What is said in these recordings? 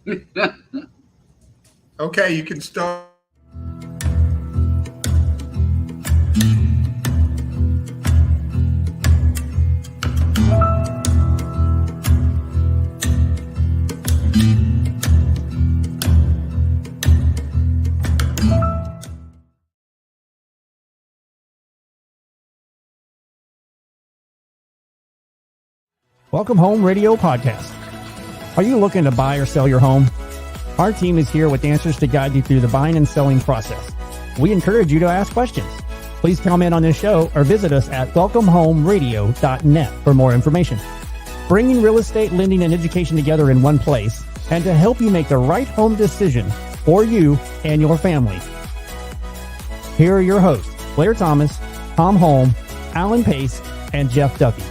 Okay, you can start. Welcome Home Radio Podcast. Are you looking to buy or sell your home? Our team is here with answers to guide you through the buying and selling process. We encourage you to ask questions. Please comment on this show or visit us at welcomehomeradio.net for more information. Bringing real estate, lending, and education together in one place, and to help you make the right home decision for you and your family. Here are your hosts, Blair Thomas, Tom Holm, Alan Pace, and Jeff Duffy.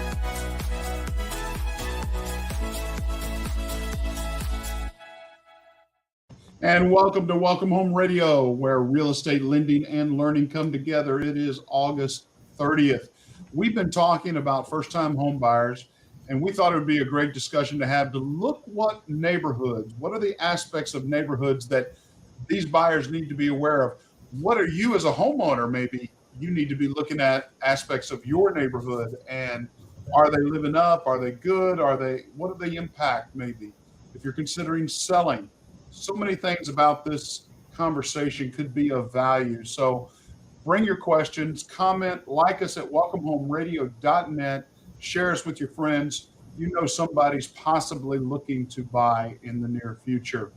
And welcome to Welcome Home Radio, where real estate lending and learning come together. It is August 30th. We've been talking about first-time home buyers, and we thought it would be a great discussion to have to look what neighborhoods, what are the aspects of neighborhoods that these buyers need to be aware of? What are you as a homeowner, maybe you need to be looking at aspects of your neighborhood, and are they living up? Are they good? What do they impact maybe? If you're considering selling, so many things about this conversation could be of value. So bring your questions, comment, like us at welcomehomeradio.net, share us with your friends. You know somebody's possibly looking to buy in the near future.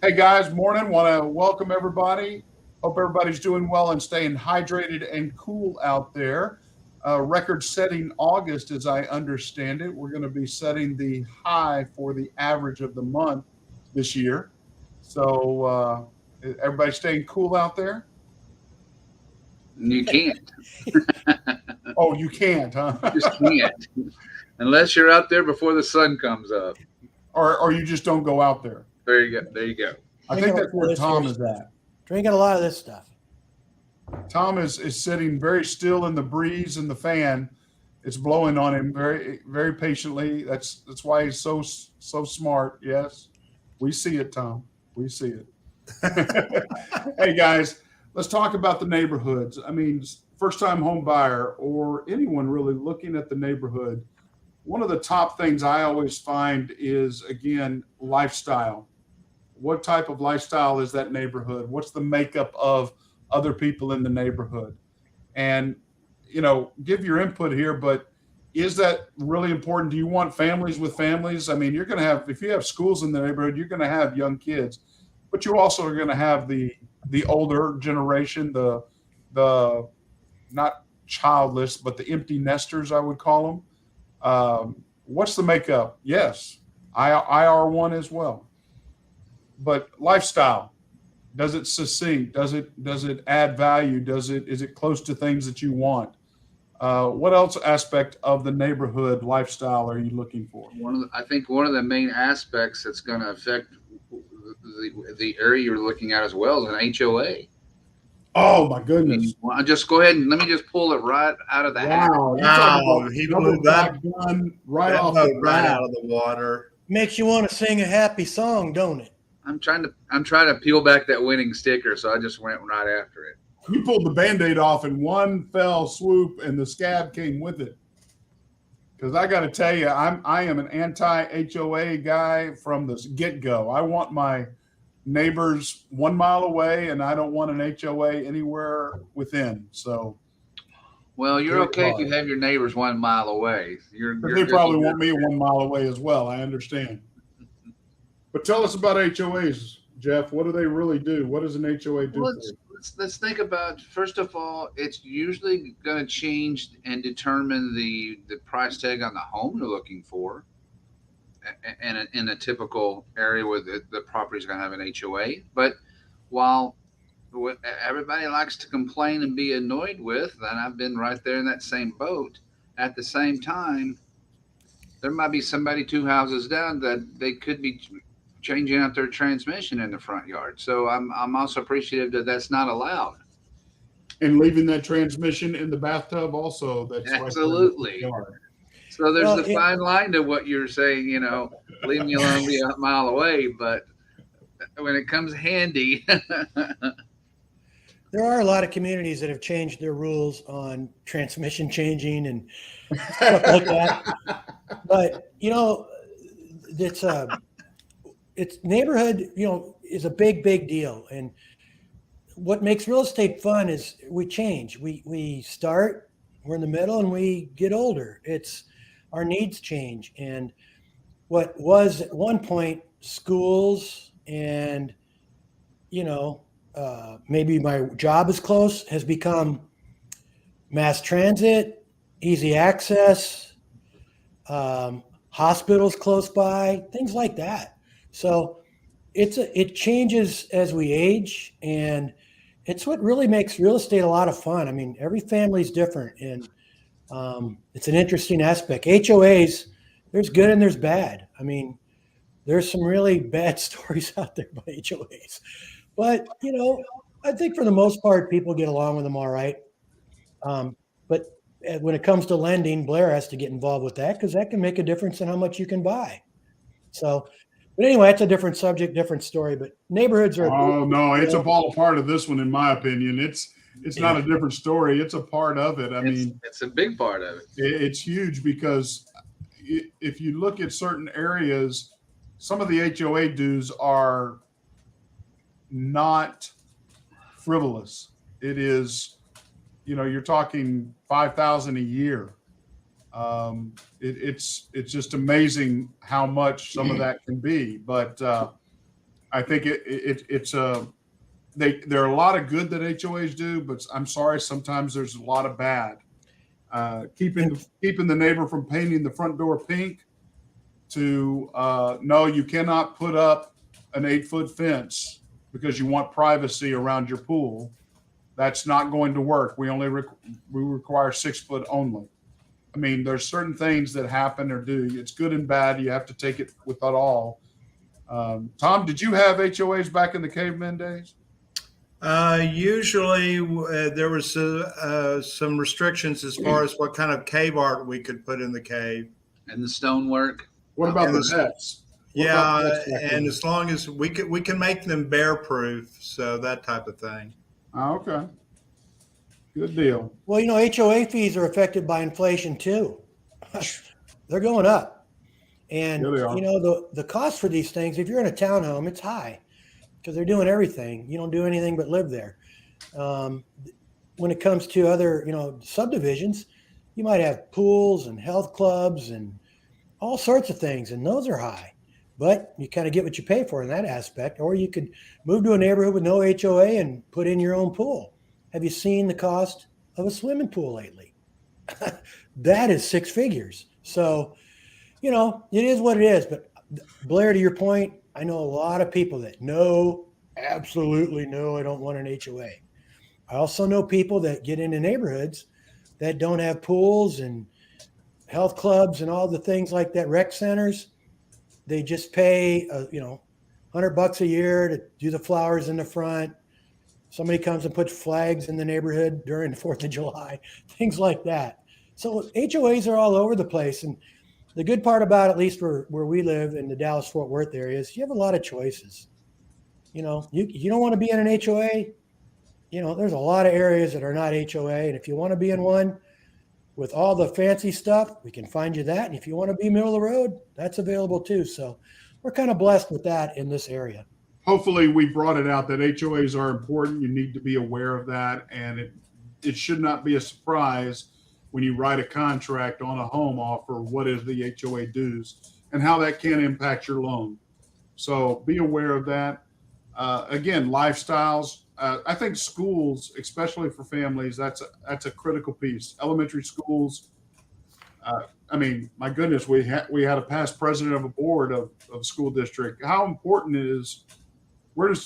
Hey guys, morning. Want to welcome everybody. Hope everybody's doing well and staying hydrated and cool out there. Record-setting August, as I understand it. We're going to be setting the high for the average of the month this year. So everybody staying cool out there? You can't. Oh, you can't, huh? You just can't. Unless you're out there before the sun comes up. Or you just don't go out there. There you go. There you go. I think that's where Tom is at. Drinking a lot of this stuff. Tom is sitting very still in the breeze and the fan. It's blowing on him very, very patiently. That's why he's so smart. Yes, we see it, Tom. We see it. Hey guys, let's talk about the neighborhoods. I mean, first-time home buyer or anyone really looking at the neighborhood. One of the top things I always find is, again, lifestyle. What type of lifestyle is that neighborhood? What's the makeup of other people in the neighborhood? And, give your input here, but is that really important? Do you want families with families? I mean, you're going to have, if you have schools in the neighborhood, you're going to have young kids, but you also are going to have the older generation, the not childless, but the empty nesters, I would call them. What's the makeup? Yes, IR1 as well. But lifestyle, does it succeed? Does it add value? Is it close to things that you want? What else aspect of the neighborhood lifestyle are you looking for? I think one of the main aspects that's going to affect the area you're looking at as well is an HOA. Oh my goodness! Well, just go ahead and let me just pull it right out of the hat. Wow! He blew that gun right out out of the water. Makes you want to sing a happy song, don't it? I'm trying to peel back that winning sticker, so I just went right after it. You pulled the Band-Aid off in one fell swoop, and the scab came with it. Because I got to tell you, I am an anti-HOA guy from the get-go. I want my neighbors 1 mile away, and I don't want an HOA anywhere within. So, well, you're okay if you have your neighbors 1 mile away. They probably want me 1 mile away as well. I understand. But tell us about HOAs, Jeff. What do they really do? What does an HOA do? Well, let's think about, first of all, it's usually going to change and determine the price tag on the home you're looking for. And in a typical area where the property is going to have an HOA. But while everybody likes to complain and be annoyed with, and I've been right there in that same boat, at the same time, there might be somebody 2 houses down that they could be changing out their transmission in the front yard. So I'm also appreciative that that's not allowed. And leaving that transmission in the bathtub also. That's absolutely. So there's a fine line to what you're saying, leave me alone, be a mile away. But when it comes handy. There are a lot of communities that have changed their rules on transmission changing and stuff like that. But it's neighborhood, is a big deal. And what makes real estate fun is we change. We start, we're in the middle, and we get older. It's our needs change. And what was at one point schools and maybe my job is close has become mass transit, easy access, hospitals close by, things like that. So it changes as we age, and it's what really makes real estate a lot of fun. I mean, every family's different, and it's an interesting aspect. HOAs, there's good and there's bad. I mean, there's some really bad stories out there about HOAs. But, I think for the most part, people get along with them all right. But when it comes to lending, Blair has to get involved with that because that can make a difference in how much you can buy. So, but anyway, that's a different subject, different story. But neighborhoods are. Oh, no, it's a ball part of this one, in my opinion. It's not a different story. It's a part of it. I mean, it's a big part of it. It's huge because if you look at certain areas, some of the HOA dues are not frivolous. It is, you're talking $5,000 a year. It's just amazing how much some of that can be. But I think there are a lot of good that HOAs do, but I'm sorry, sometimes there's a lot of bad. Keeping the neighbor from painting the front door pink to no, you cannot put up an 8-foot fence because you want privacy around your pool. That's not going to work. We require 6 foot only. I mean, there's certain things that happen or do. It's good and bad. You have to take it with it all. Tom, did you have HOAs back in the caveman days? Usually there was some restrictions as far as what kind of cave art we could put in the cave. And the stonework. What about the pets? And as long as we can make them bear proof, so that type of thing. Oh, okay. Good deal. Well, HOA fees are affected by inflation too. They're going up. And, the cost for these things, if you're in a townhome, it's high because they're doing everything. You don't do anything but live there. When it comes to other, subdivisions, you might have pools and health clubs and all sorts of things, and those are high. But you kind of get what you pay for in that aspect. Or you could move to a neighborhood with no HOA and put in your own pool. Have you seen the cost of a swimming pool lately? That is 6 figures. So, it is what it is. But Blair, to your point, I know a lot of people that absolutely no, I don't want an HOA. I also know people that get into neighborhoods that don't have pools and health clubs and all the things like that, rec centers. They just pay, $100 a year to do the flowers in the front. Somebody comes and puts flags in the neighborhood during the 4th of July, things like that. So HOAs are all over the place. And the good part about, at least where we live in the Dallas-Fort Worth area, is you have a lot of choices. You don't want to be in an HOA. There's a lot of areas that are not HOA. And if you want to be in one with all the fancy stuff, we can find you that. And if you want to be middle of the road, that's available too. So we're kind of blessed with that in this area. Hopefully we brought it out that HOAs are important. You need to be aware of that. And it should not be a surprise when you write a contract on a home offer, what is the HOA dues and how that can impact your loan. So be aware of that. Again, lifestyles. I think schools, especially for families, that's a critical piece. Elementary schools. My goodness, we had a past president of a board of school district. How important is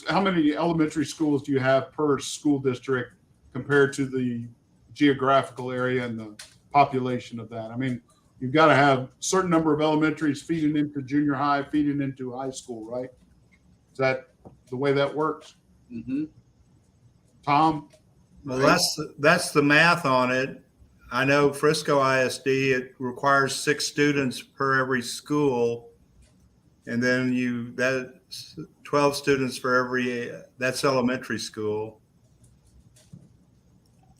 how many elementary schools do you have per school district compared to the geographical area and the population of that? You've got to have a certain number of elementaries feeding into junior high, feeding into high school, right? Is that the way that works? Mm-hmm. Tom? Well, that's the math on it. I know Frisco ISD, it requires 6 students per every school. and then that's 12 students for every, that's elementary school.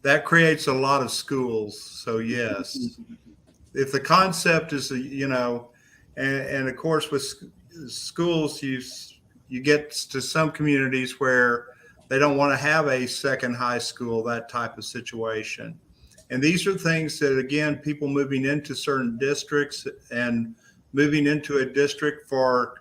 That creates a lot of schools. So yes, if the concept is, and of course with schools, you get to some communities where they don't want to have a second high school, that type of situation. And these are things that, again, people moving into certain districts and moving into a district for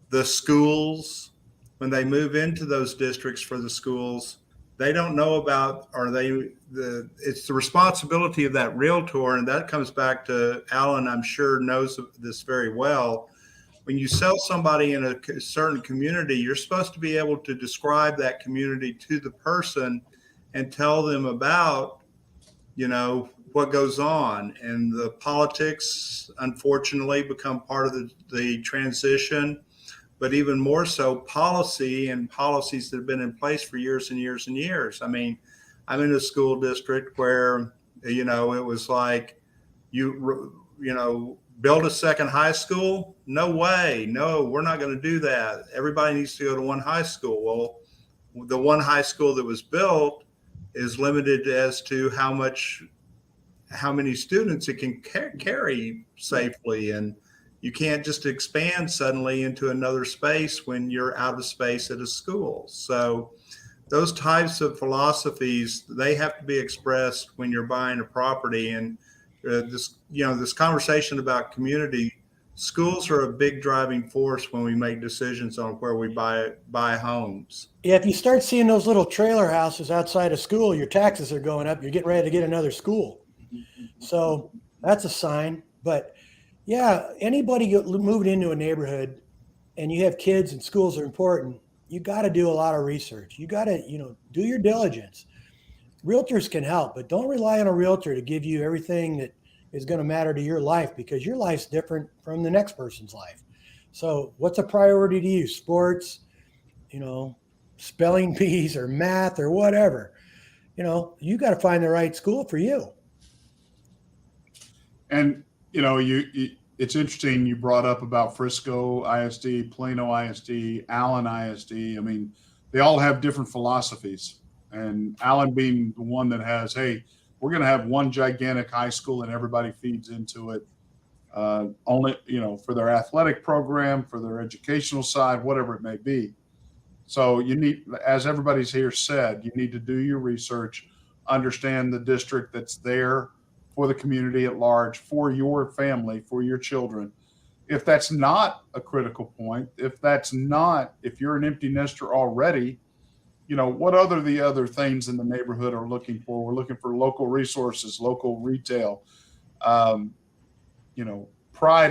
the schools, when they move into those districts for the schools, they don't know about, it's the responsibility of that realtor. And that comes back to Alan, I'm sure knows this very well. When you sell somebody in a certain community, you're supposed to be able to describe that community to the person and tell them about, what goes on. And the politics, unfortunately, become part of the transition, but even more so policy and policies that have been in place for years and years and years. I mean, I'm in a school district where, it was like, build a second high school? No way. No, we're not going to do that. Everybody needs to go to one high school. Well, the one high school that was built is limited as to how many students it can carry safely. And you can't just expand suddenly into another space when you're out of space at a school. So those types of philosophies, they have to be expressed when you're buying a property. And this conversation about community, schools are a big driving force when we make decisions on where we buy homes. Yeah, if you start seeing those little trailer houses outside of school, your taxes are going up. You're getting ready to get another school. So that's a sign. But yeah, anybody moving into a neighborhood and you have kids and schools are important, you got to do a lot of research. You got to, do your diligence. Realtors can help, but don't rely on a realtor to give you everything that is going to matter to your life, because your life's different from the next person's life. So what's a priority to you? Sports, spelling bees or math or whatever. You got to find the right school for you. And, it's interesting you brought up about Frisco ISD, Plano ISD, Allen ISD. I mean, they all have different philosophies. And Allen being the one that has, hey, we're going to have one gigantic high school and everybody feeds into it. Only, for their athletic program, for their educational side, whatever it may be. So you need, as everybody's here said, you need to do your research, understand the district that's there for the community at large, for your family, for your children. If that's not a critical point, if you're an empty nester already, what the other things in the neighborhood are looking for? We're looking for local resources, local retail, pride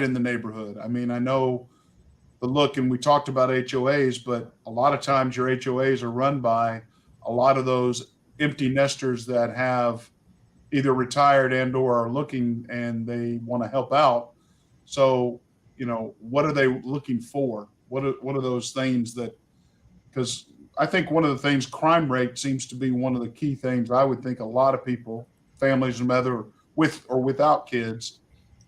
in the neighborhood. I mean, I know the look, and we talked about HOAs, but a lot of times your HOAs are run by a lot of those empty nesters that have either retired and or are looking and they want to help out. So, what are they looking for? What are those things that, because I think one of the things, crime rate seems to be one of the key things. I would think a lot of people, families and whether with or without kids,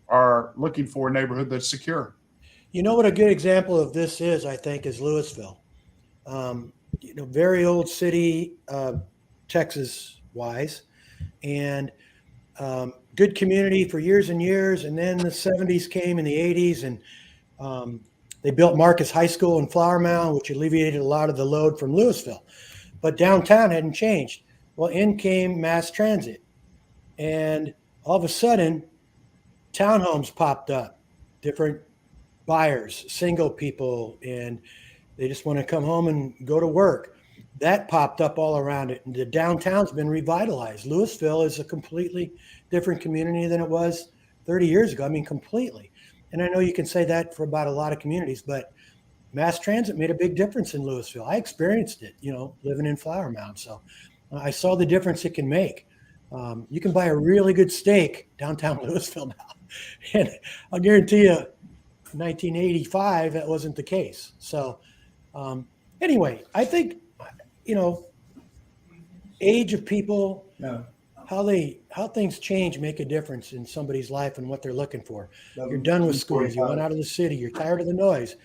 are looking for a neighborhood that's secure. What a good example of this is, I think, is Louisville. Very old city, Texas wise, and good community for years and years. And then the 70s came and the 80s, and they built Marcus High School in Flower Mound, which alleviated a lot of the load from Louisville. But downtown hadn't changed. Well, in came mass transit. And all of a sudden, townhomes popped up, different buyers, single people, and they just want to come home and go to work. That popped up all around it. And the downtown's been revitalized. Louisville is a completely different community than it was 30 years ago. I mean, completely. And I know you can say that for about a lot of communities, but mass transit made a big difference in Louisville. I experienced it, living in Flower Mound. So I saw the difference it can make. You can buy a really good steak downtown Louisville now. And I'll guarantee you, 1985, that wasn't the case. So anyway, I think, age of people, how things change make a difference in somebody's life and what they're looking for. You're done with schools. You went out of the city. You're tired of the noise.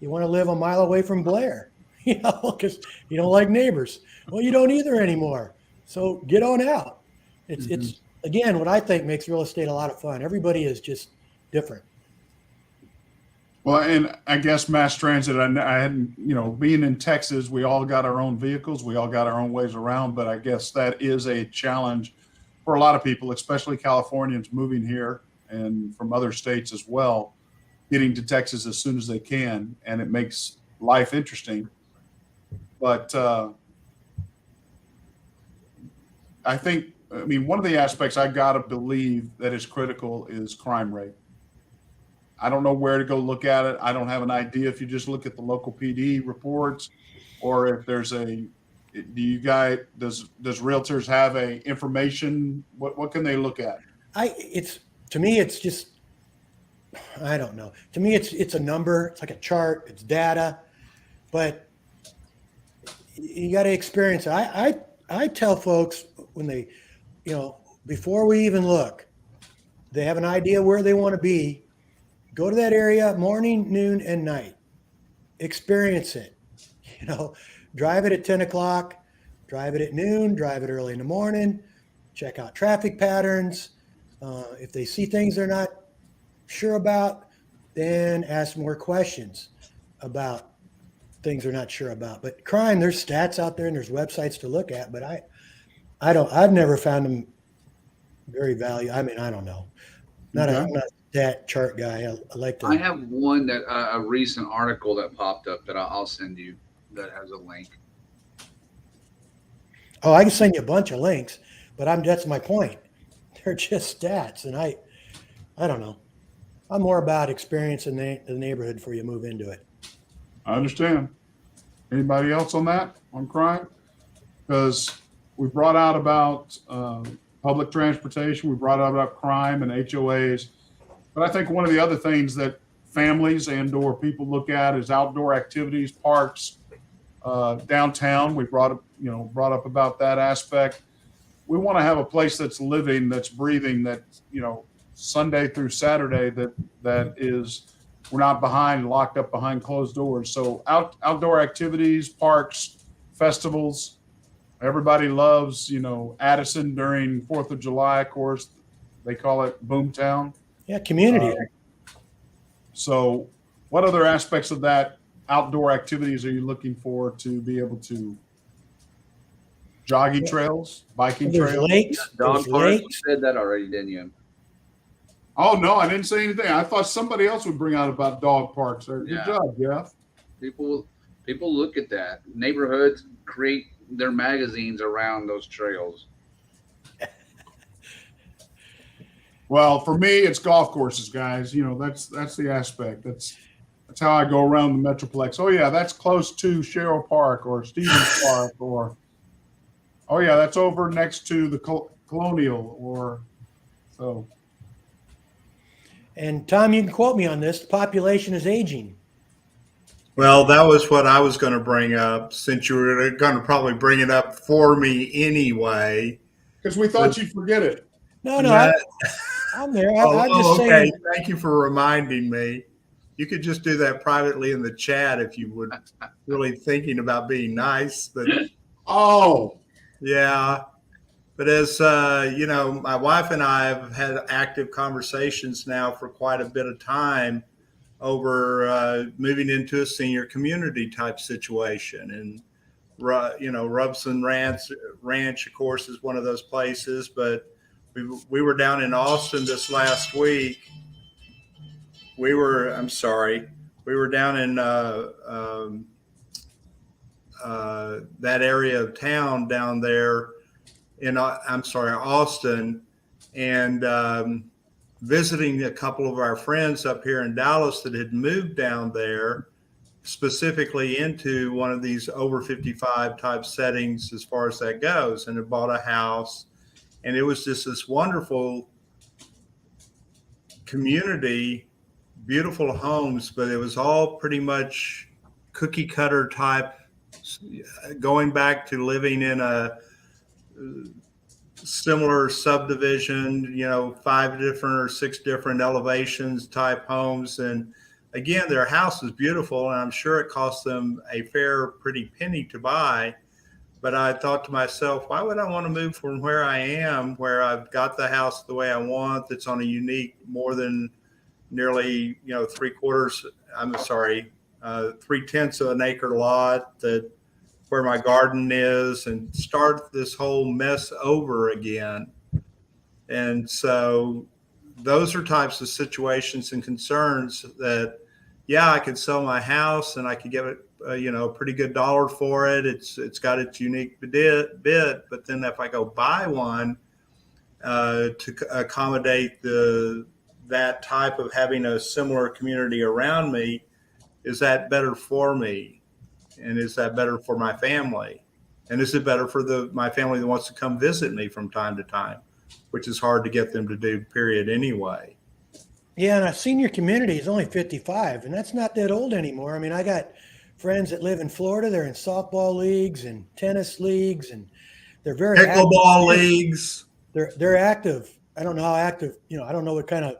You want to live a mile away from Blair, because you don't like neighbors. Well, you don't either anymore. So get on out. It's again, what I think makes real estate a lot of fun. Everybody is just different. Well, and I guess mass transit, I hadn't, being in Texas, we all got our own vehicles. We all got our own ways around, but I guess that is a challenge for a lot of people, especially Californians moving here and from other states as well, getting to Texas as soon as they can. And it makes life interesting. But I think, one of the aspects I got to believe that is critical is crime rate. I don't know where to go look at it. I don't have an idea if you just look at the local PD reports, or if there's does realtors have a information? What can they look at? To me, it's just, I don't know. To me, it's a number. It's like a chart. It's data, but you got to experience it. I tell folks when they, before we even look, they have an idea where they want to be. Go to that area morning, noon, and night. Experience it. Drive it at 10 o'clock, drive it at noon, drive it early in the morning, check out traffic patterns. If they see things they're not sure about, then ask more questions about things they're not sure about. But crime, there's stats out there and there's websites to look at, but I've never found them very valuable. I don't know. I'm not that chart guy. I like to. I have one that a recent article that popped up that I'll send you that has a link. Oh, I can send you a bunch of links, but that's my point. They're just stats, and I don't know. I'm more about experience in the neighborhood before you move into it. I understand. Anybody else on that, on crime? Because we brought out about public transportation, we brought out about crime and HOAs. But I think one of the other things that families and/or people look at is outdoor activities, parks, downtown. We brought up about that aspect. We want to have a place that's living, that's breathing, that Sunday through Saturday that is, we're not locked up behind closed doors. So outdoor activities, parks, festivals. Everybody loves Addison during 4th of July. Of course, they call it Boomtown. Yeah, community. So what other aspects of that outdoor activities are you looking for to be able to jogging trails, biking trails? Lakes. Dog park, you said that already, didn't you? Oh, no, I didn't say anything. I thought somebody else would bring out about dog parks. Good job, Jeff. People look at that. Neighborhoods create their magazines around those trails. Well, for me, it's golf courses, guys. That's the aspect. That's how I go around the Metroplex. Oh yeah, that's close to Sherrill Park or Stevens Park, or oh yeah, that's over next to the Colonial, or so. And Tom, you can quote me on this. The population is aging. Well, that was what I was going to bring up, since you were going to probably bring it up for me anyway. Because we thought you'd forget it. No, I'm there. I'm just okay. saying. Thank you for reminding me. You could just do that privately in the chat if you would really thinking about being nice. But yeah. But as my wife and I have had active conversations now for quite a bit of time over moving into a senior community type situation. And Rubson Ranch, of course, is one of those places. But we were down in Austin this last week. We were down in that area of town down there in Austin, and visiting a couple of our friends up here in Dallas that had moved down there specifically into one of these over 55 type settings as far as that goes, and had bought a house. And it was just this wonderful community, beautiful homes, but it was all pretty much cookie cutter type, going back to living in a similar subdivision, 5 different or 6 different elevations type homes. And again, their house is beautiful, and I'm sure it cost them a fair, pretty penny to buy. But I thought to myself, why would I want to move from where I am, where I've got the house the way I want, that's on a unique, more than nearly, 3/10 of an acre lot, that where my garden is, and start this whole mess over again. And so those are types of situations and concerns that, yeah, I could sell my house and I could get it, a pretty good dollar for it. It's got its unique bit, but then if I go buy one to accommodate that type of having a similar community around me, is that better for me? And is that better for my family? And is it better for my family that wants to come visit me from time to time, which is hard to get them to do, period, anyway. Yeah, and a senior community is only 55, and that's not that old anymore. I mean, I got friends that live in Florida. They're in softball leagues and tennis leagues, and they're very pickleball leagues. They're active. I don't know how active. I don't know what kind of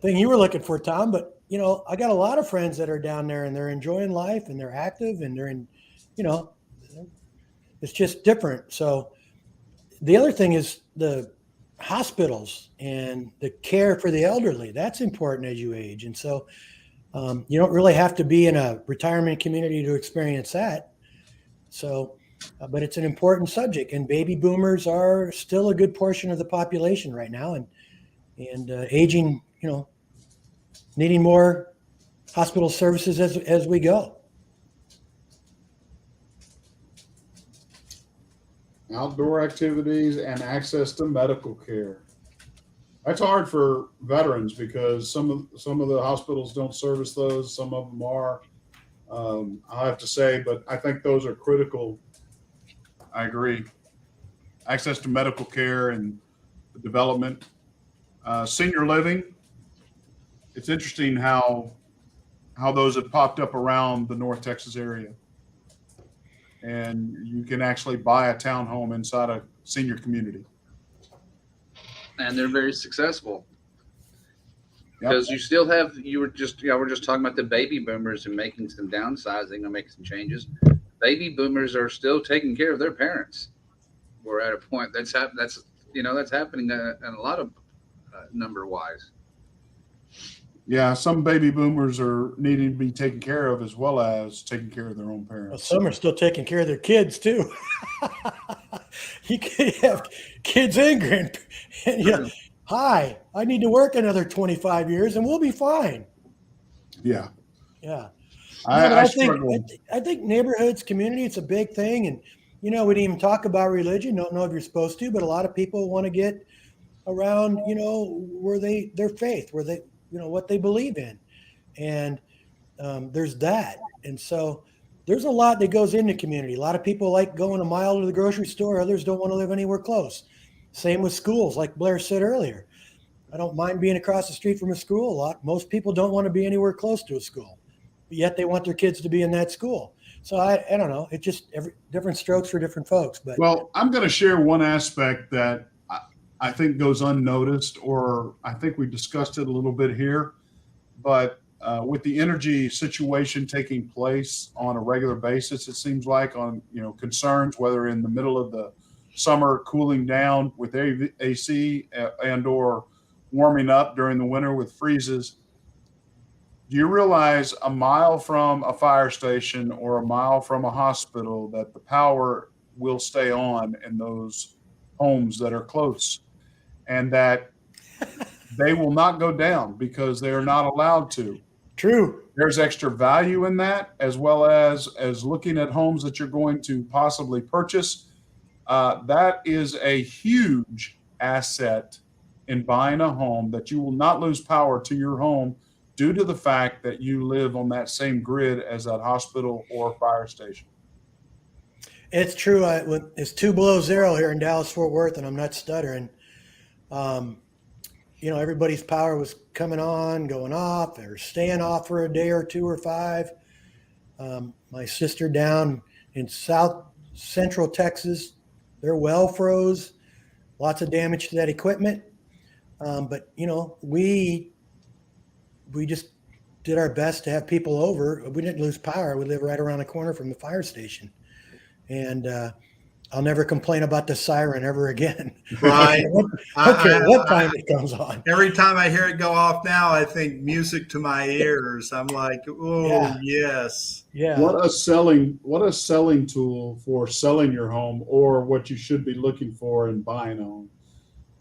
thing you were looking for, Tom, but I got a lot of friends that are down there, and they're enjoying life, and they're active, and they're in, it's just different. So the other thing is the hospitals and the care for the elderly. That's important as you age. And so you don't really have to be in a retirement community to experience that. So, but it's an important subject, and baby boomers are still a good portion of the population right now, and aging, needing more hospital services as we go. Outdoor activities and access to medical care. That's hard for veterans because some of the hospitals don't service those. Some of them are. I have to say, but I think those are critical. I agree. Access to medical care and the development. Senior living. It's interesting how those have popped up around the North Texas area. And you can actually buy a townhome inside a senior community. And they're very successful. Yep. Because we're just talking about the baby boomers and making some downsizing and making some changes. Baby boomers are still taking care of their parents. We're at a point that's happening in a lot of number wise. Yeah, some baby boomers are needing to be taken care of as well as taking care of their own parents. Well, some are still taking care of their kids too. You could have kids and grandparents. Hi, I need to work another 25 years and we'll be fine. Yeah. Yeah. I think neighborhoods, community, it's a big thing. And, we didn't even talk about religion. Don't know if you're supposed to, but a lot of people want to get around, where their faith, where they, what they believe in. And there's that. And so there's a lot that goes into community. A lot of people like going a mile to the grocery store. Others don't want to live anywhere close. Same with schools, like Blair said earlier. I don't mind being across the street from a school a lot. Most people don't want to be anywhere close to a school, but yet they want their kids to be in that school. So I don't know. It just different strokes for different folks. But well, I'm going to share one aspect that I think goes unnoticed, or I think we discussed it a little bit here, but with the energy situation taking place on a regular basis, it seems like on, concerns, whether in the middle of the summer cooling down with AC and or warming up during the winter with freezes. Do you realize a mile from a fire station or a mile from a hospital that the power will stay on in those homes that are close, and that they will not go down because they are not allowed to? True. There's extra value in that, as well as looking at homes that you're going to possibly purchase. That is a huge asset in buying a home, that you will not lose power to your home due to the fact that you live on that same grid as that hospital or fire station. It's true. It's 2 below zero here in Dallas-Fort Worth, and I'm not stuttering. Everybody's power was coming on, going off, or staying off for a day or 2 or 5. My sister down in South Central Texas, their well froze. Lots of damage to that equipment. But we just did our best to have people over. We didn't lose power. We live right around the corner from the fire station. And I'll never complain about the siren ever again. Right. Okay, what time it comes on. Every time I hear it go off now, I think music to my ears. I'm like, oh, yes. Yeah. What a selling tool for selling your home, or what you should be looking for in buying a home.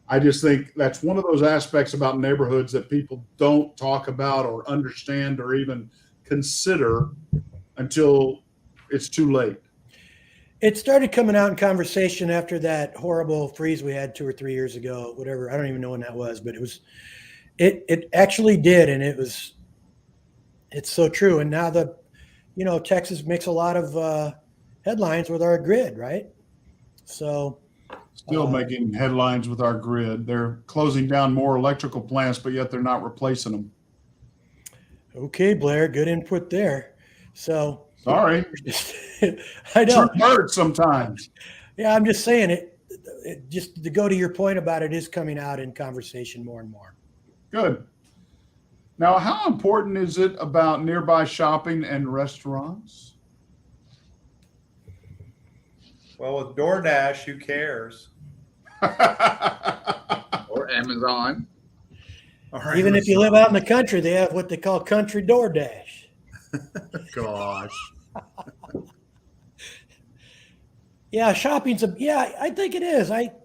I just think that's one of those aspects about neighborhoods that people don't talk about or understand or even consider until it's too late. It started coming out in conversation after that horrible freeze we had 2 or 3 years ago, whatever. I don't even know when that was, but it actually did. And it's so true. And now Texas makes a lot of headlines with our grid, right? So Still making headlines with our grid. They're closing down more electrical plants, but yet they're not replacing them. Okay, Blair, good input there. So Sorry. I know. Truth hurts sometimes. Yeah, I'm just saying it. Just to go to your point about it is coming out in conversation more and more. Good. Now, how important is it about nearby shopping and restaurants? Well, with DoorDash, who cares? Or Amazon. Even if you live out in the country, they have what they call country DoorDash. Gosh. Yeah, shopping's I think it is. Especially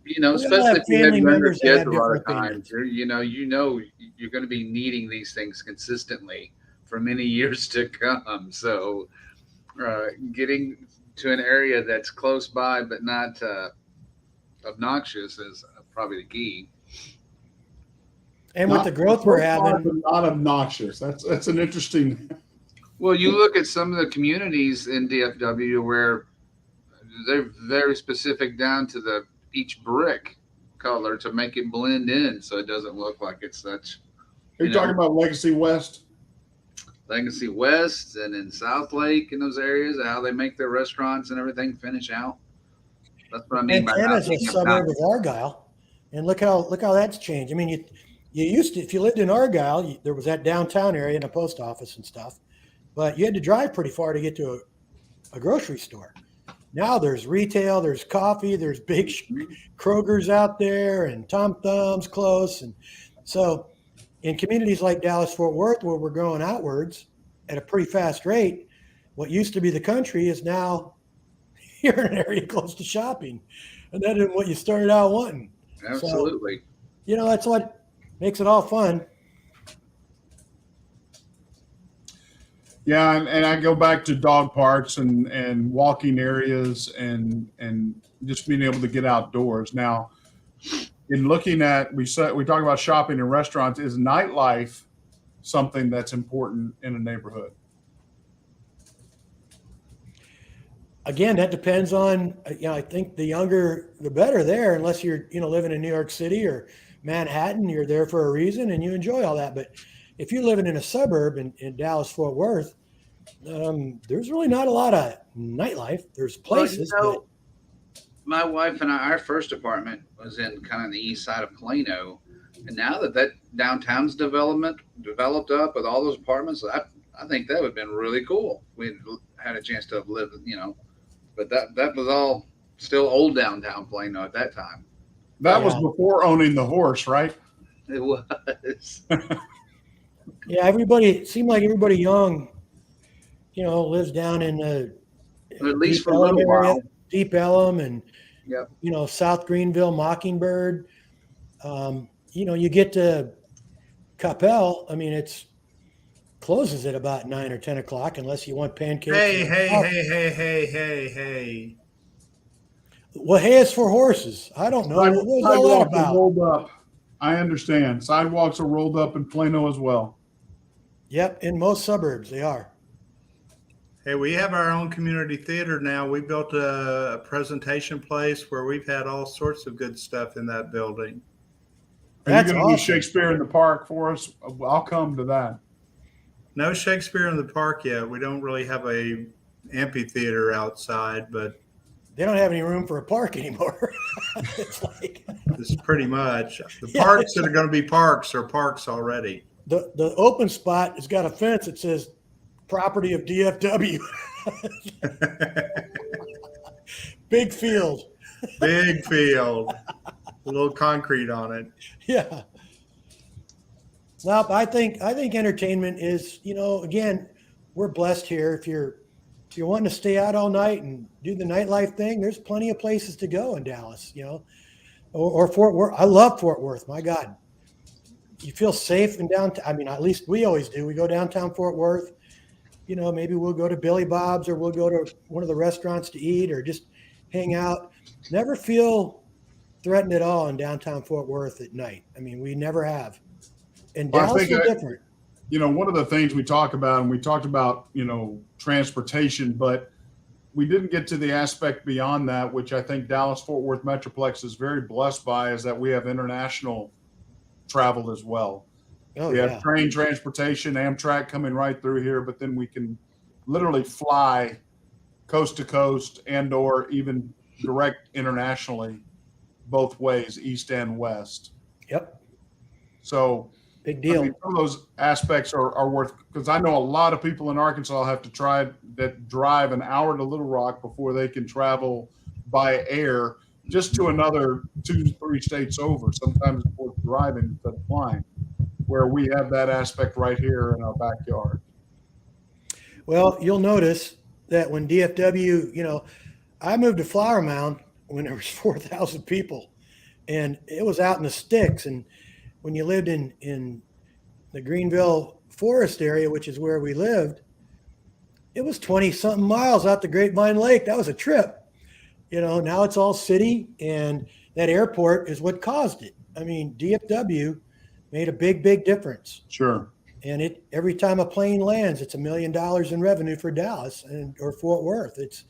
if you have family younger members that kids have a lot of different times, you're going to be needing these things consistently for many years to come. So getting to an area that's close by but not obnoxious is probably the key. And with the growth we're having, not obnoxious. That's an interesting. Well, you look at some of the communities in DFW where they're very specific down to each brick color to make it blend in, so it doesn't look like it's such. Are you talking about Legacy West? Legacy West and in South Lake in those areas, how they make their restaurants and everything finish out. That's what I mean by Antenna's a suburb of Argyle, and look how that's changed. I mean, you used to, if you lived in Argyle, there was that downtown area and a post office and stuff, but you had to drive pretty far to get to a grocery store. Now there's retail, there's coffee, there's big Kroger's out there, and Tom Thumb's close, and so in communities like Dallas-Fort Worth, where we're growing outwards at a pretty fast rate, what used to be the country is now you're in an area close to shopping, and that isn't what you started out wanting. Absolutely. So, that's what makes it all fun. Yeah, and I go back to dog parks and walking areas and just being able to get outdoors. Now, in looking at, we talk about shopping and restaurants, is nightlife something that's important in a neighborhood? Again, that depends on, I think the younger, the better there, unless you're, living in New York City or Manhattan, you're there for a reason and you enjoy all that. But if you're living in a suburb in Dallas-Fort Worth, there's really not a lot of nightlife. There's places. Well, my wife and I, our first apartment was in kind of the east side of Plano. And now that downtown's developed up with all those apartments, I think that would have been really cool. We had a chance to live, but that was all still old downtown Plano at that time. That was before owning the horse, right? It was. Yeah, it seemed like everybody young, lives down in at least for a little while. Deep Ellum and, yep. South Greenville, Mockingbird. You get to Capel. I mean, it's closes at about 9 or 10 o'clock unless you want pancakes. Hey. Well, hay is for horses. I don't know. What was all that about? Rolled up. I understand. Sidewalks are rolled up in Plano as well. Yep, in most suburbs they are. Hey, we have our own community theater now. We built a presentation place where we've had all sorts of good stuff in that building. Are you going to do Shakespeare in the Park for us? I'll come to that. No Shakespeare in the Park yet. We don't really have a amphitheater outside, but they don't have any room for a park anymore. It's like It's pretty much the parks that are going to be parks are parks already. the open spot has got a fence that says property of DFW. Big field. Big field, a little concrete on it. Yeah. Well, I think entertainment is, again, we're blessed here. If you're wanting to stay out all night and do the nightlife thing, there's plenty of places to go in Dallas, or Fort Worth. I love Fort Worth. My God, you feel safe in downtown. I mean, at least we always do. We go downtown Fort Worth. Maybe we'll go to Billy Bob's, or we'll go to one of the restaurants to eat, or just hang out. Never feel threatened at all in downtown Fort Worth at night. I mean, we never have. And Dallas is different. One of the things we talk about, and we talked about, transportation, but we didn't get to the aspect beyond that, which I think Dallas-Fort Worth Metroplex is very blessed by, is that we have international travel as well. We have train transportation, Amtrak coming right through here, but then we can literally fly coast to coast and/or even direct internationally, both ways, east and west. Yep. So big deal. Some of those aspects are worth, because I know a lot of people in Arkansas have to drive an hour to Little Rock before they can travel by air just to another 2-3 states over. Sometimes it's worth driving instead of flying, where we have that aspect right here in our backyard. Well, you'll notice that when DFW, I moved to Flower Mound when there was 4,000 people, and it was out in the sticks. And when you lived in the Greenville Forest area, which is where we lived, it was 20-something miles out to Grapevine Lake. That was a trip. Now it's all city, and that airport is what caused it. I mean, DFW made a big, big difference. Sure. And every time a plane lands, it's $1 million in revenue for Dallas or Fort Worth. It's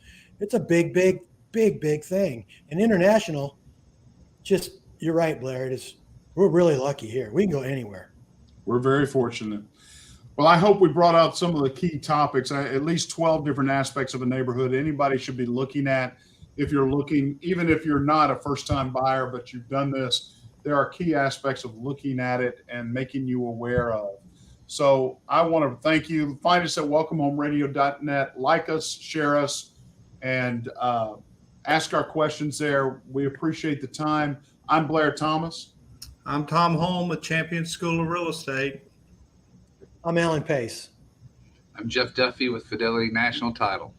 a big, big, big, big thing. And international, you're right, Blair. We're really lucky here. We can go anywhere. We're very fortunate. Well, I hope we brought out some of the key topics, at least 12 different aspects of a neighborhood anybody should be looking at. If you're looking, even if you're not a first-time buyer, but you've done this, there are key aspects of looking at it and making you aware of. So I want to thank you. Find us at welcomehomeradio.net. Like us, share us, and ask our questions there. We appreciate the time. I'm Blair Thomas. I'm Tom Holm with Champion School of Real Estate. I'm Alan Pace. I'm Jeff Duffy with Fidelity National Title.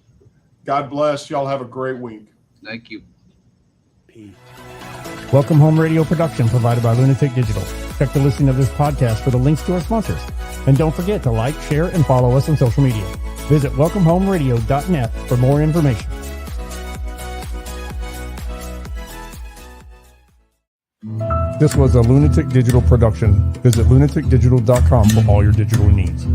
God bless. Y'all have a great week. Thank you. Peace. Welcome Home Radio production provided by Lunatic Digital. Check the listing of this podcast for the links to our sponsors. And don't forget to like, share, and follow us on social media. Visit welcomehomeradio.net for more information. This was a Lunatic Digital production. Visit lunaticdigital.com for all your digital needs.